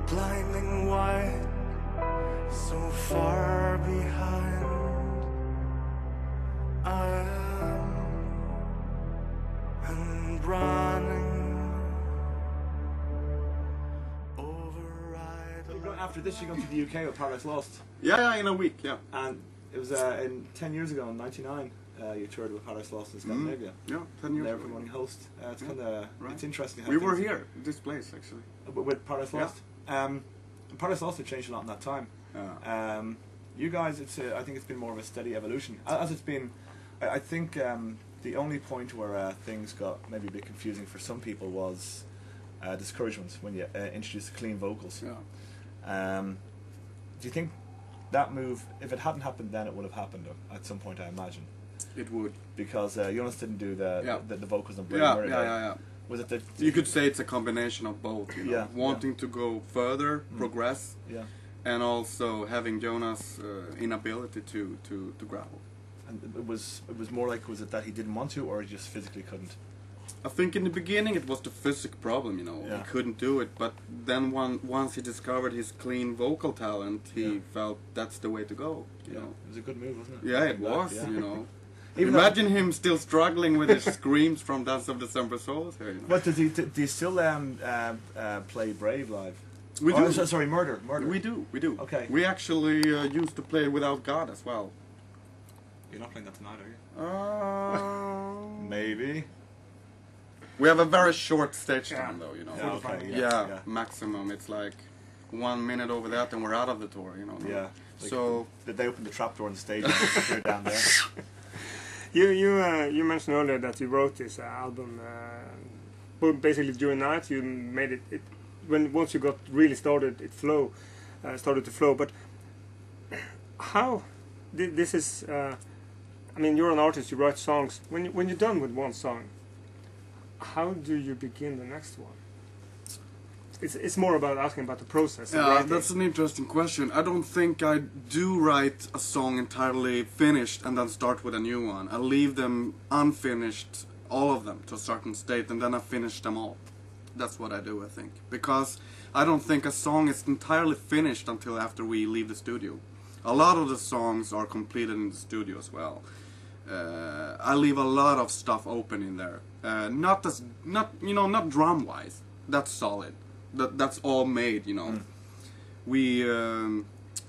blinding white, so far behind. I am and running override. After this, you go to the UK with Paradise Lost. Yeah, in a week, yeah. And it was in 10 years ago, in '99, you toured with Paradise Lost in Scandinavia. Yeah, 10 years They're ago. promoting host. It's kind of it's interesting. How we were here, this place actually. With Paradise Lost. Paradise Lost have changed a lot in that time. Yeah. You guys, I think it's been more of a steady evolution. As it's been, I think the only point where things got maybe a bit confusing for some people was discouragement when you introduced the clean vocals. Yeah. Do you think that move, if it hadn't happened then, it would have happened at some point, I imagine? It would. Because Jonas didn't do the vocals on Brain Yeah, Murder. yeah. Was it that you could say it's a combination of both, you know, Yeah, wanting to go further, progress, Yeah. and also having Jonas' inability to gravel. And it was more like, was it that he didn't want to, or he just physically couldn't? I think in the beginning it was the physical problem, you know, Yeah. he couldn't do it, but then once he discovered his clean vocal talent, he felt that's the way to go, you know. It was a good move, wasn't it? Yeah, it Back, was, yeah. you know. Even Imagine him still struggling with his screams from Dance of December Souls here, you know. But do you still play Brave live? We do. Sorry, Murder. We do. Okay. We actually used to play Without God as well. You're not playing that tonight, are you? Maybe. We have a very short stage time though, you know. Yeah, okay, yeah, maximum. It's like 1 minute over that and we're out of the tour, you know. Yeah. So did they open the Trapdoor on the stage and disappeared down there? You mentioned earlier that you wrote this album, but basically during the night you made it when once you got really started, it started to flow. But how this is? I mean, you're an artist. You write songs. When you're done with one song, how do you begin the next one? It's more about asking about the process. Yeah, that's an interesting question. I don't think I do write a song entirely finished and then start with a new one. I leave them unfinished, all of them, to a certain state, and then I finish them all. That's what I do, I think. Because I don't think a song is entirely finished until after we leave the studio. A lot of the songs are completed in the studio as well. I leave a lot of stuff open in there. Not drum-wise. That's solid. That's all made, you know. We,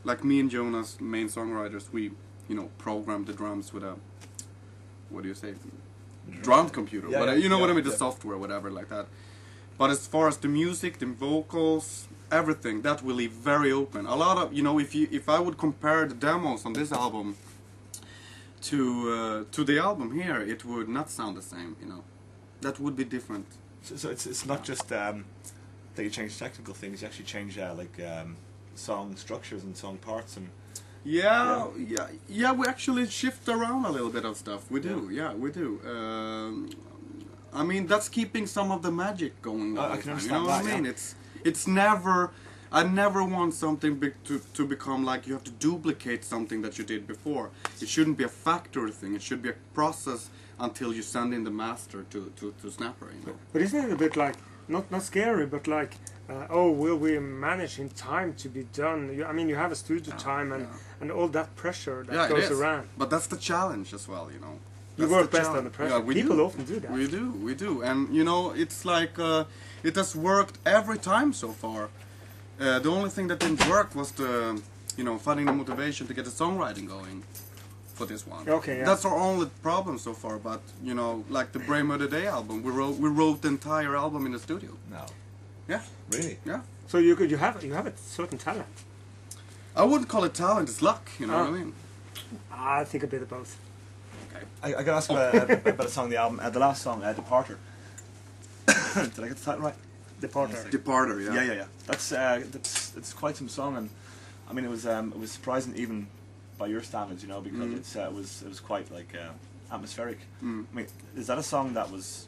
like me and Jonas, main songwriters, we, programmed the drums with a, what do you say, drum computer, what I mean, the software, whatever, like that. But as far as the music, the vocals, everything, that we leave very open. A lot of, if I would compare the demos on this album to the album here, it would not sound the same, That would be different. So it's not just that you change technical things, you actually change song structures and song parts and... Yeah, we actually shift around a little bit of stuff. We do, we do. I mean, that's keeping some of the magic going on. I can understand you know what I mean? It's never... I never want something to become like you have to duplicate something that you did before. It shouldn't be a factory thing. It should be a process until you send in the master to Snapper, But isn't it a bit like, not scary, but like, will we manage in time to be done? I mean, you have a studio time and all that pressure that goes around. But that's the challenge as well, You work best under pressure. Yeah, People often do that. We do. And, it's like, it has worked every time so far. The only thing that didn't work was the, finding the motivation to get the songwriting going for this one. Okay, yeah. That's our only problem so far. But like the Brave Murder Day album, we wrote the entire album in the studio. No. Yeah. Really? Yeah. So you have a certain talent. I wouldn't call it talent. It's luck. You know what I mean? I think a bit of both. Okay. I got to ask about a song on the album. The last song, Departer. Did I get the title right? Departer, yeah. Yeah. That's quite some song, and I mean it was surprising even by your standards, because it was quite like atmospheric. I mean, is that a song that was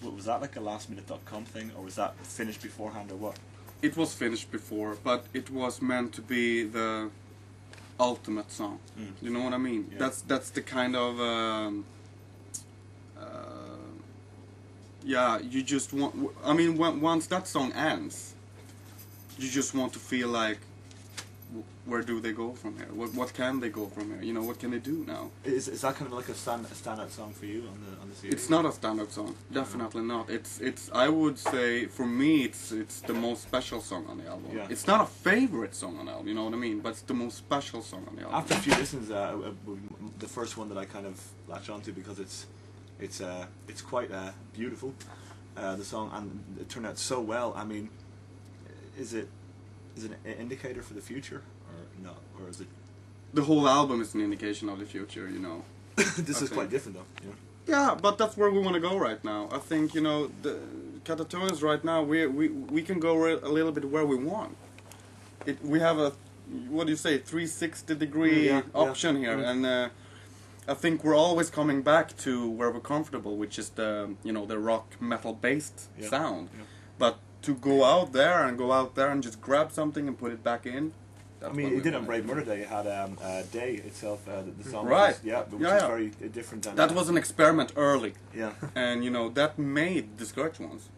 that like a lastminute.com thing, or was that finished beforehand, or what? It was finished before, but it was meant to be the ultimate song. You know what I mean? Yeah. That's the kind of you just want. I mean, once that song ends, you just want to feel like, where do they go from here? What can they go from here? You know, what can they do now? Is that kind of like a standout song for you on the CD? It's not a standard song, definitely not. It's I would say for me it's the most special song on the album. Yeah. It's not a favorite song on the album, you know what I mean? But it's the most special song on the album. After a few listens, the first one that I kind of latched onto because it's quite beautiful, the song, and it turned out so well. I mean, is it an indicator for the future or not, or is it? The whole album is an indication of the future, you know. This is quite different though. You know? Yeah, but that's where we want to go right now. I think, you know, the Katatonias right now, we can go a little bit where we want. We have a, what do you say, 360-degree option here, and I think we're always coming back to where we're comfortable, which is the, you know, the rock metal based sound. Yeah. But to go out there and just grab something and put it back in. I mean, it did on Brave Murder Day. It had Day itself, the song. Right. Which is very different. Than that was an experiment early. Yeah. And, you know, that made Discouraged Ones.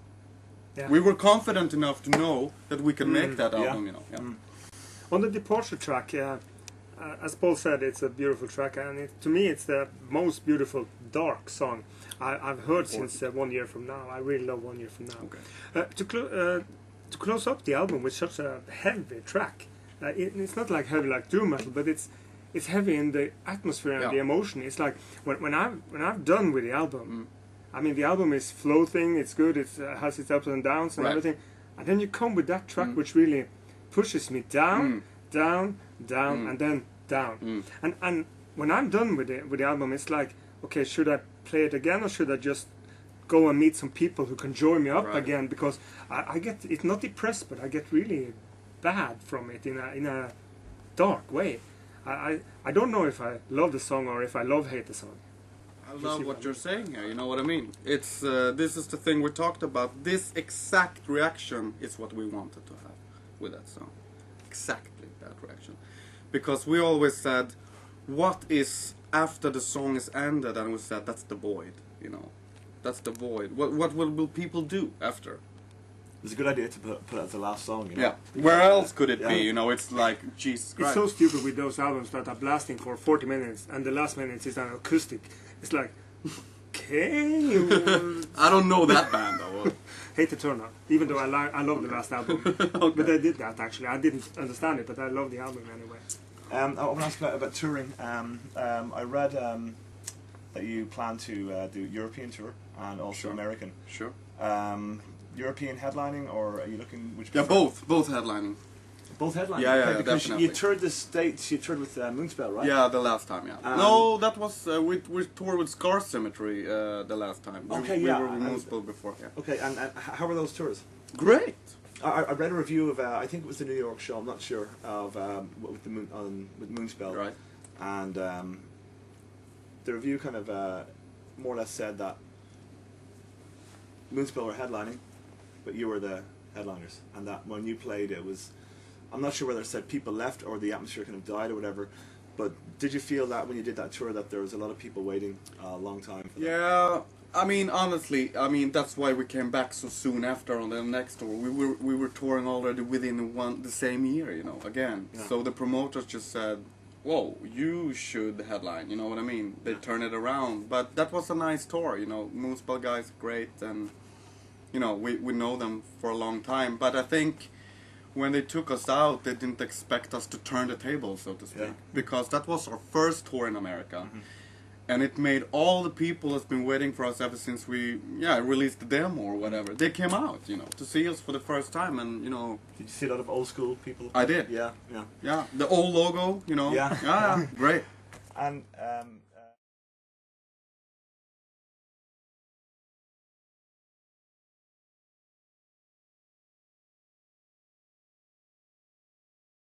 Yeah. We were confident enough to know that we could make that album, you know. Yeah. On the Departure track, as Paul said, it's a beautiful track, and to me it's the most beautiful dark song I've heard since 1 year from now. I really love 1 year from now. Okay. To close up the album with such a heavy track, it's not like heavy like doom metal, but it's heavy in the atmosphere and the emotion. It's like when I'm done with the album, I mean the album is floating, it's good, it has its ups and downs and everything, and then you come with that track which really pushes me down, down, and then down. And when I'm done with the album, it's like, okay, should I play it again or should I just go and meet some people who can join me up again? Because I get, it's not depressed, but I get really bad from it in a dark way. I don't know if I love the song or if I hate the song. I love what you're saying here, you know what I mean? It's this is the thing we talked about. This exact reaction is what we wanted to have with that song. Exactly that reaction. Because we always said, what is after the song is ended? And we said, that's the void, you know. That's the void. What will people do after? It's a good idea to put it as the last song, you know? Yeah. Where else could it be? You know, it's like, Jesus Christ. It's so stupid with those albums that are blasting for 40 minutes and the last minutes is an acoustic. It's like, okay. I don't know that band though. Hate to Turn Up, even though I love the last album. But I did that actually. I didn't understand it, but I love the album anyway. I want to ask about touring. I read that you plan to do European tour and also American. Sure. European headlining, or are you looking? Which both headlining. Both headlining. Yeah, because definitely. you toured the States. You toured with Moonspell, right? Yeah, the last time. Yeah. No, that was we toured with Scar Symmetry the last time. Okay, we were with Moonspell before. Yeah. Okay, and how were those tours? Great. I read a review of I think it was the New York show. I'm not sure of with Moonspell. Right. And the review kind of more or less said that Moonspell were headlining, but you were the headliners, and that when you played, it was. I'm not sure whether it said people left or the atmosphere kind of died or whatever. But did you feel that when you did that tour that there was a lot of people waiting a long time for that? Yeah. I mean, honestly, that's why we came back so soon after on the next tour. We were touring already within the same year, you know, again. Yeah. So the promoters just said, whoa, you should headline, you know what I mean? They turn it around. But that was a nice tour, you know. Moonspell guys, great, and, you know, we know them for a long time. But I think when they took us out, they didn't expect us to turn the table, so to speak. Yeah. Because that was our first tour in America. Mm-hmm. And it made all the people that's been waiting for us ever since we released the demo or whatever. They came out, you know, to see us for the first time, and you know. Did you see a lot of old school people? I did. Yeah. Yeah. The old logo, you know. Yeah. Yeah. Great. And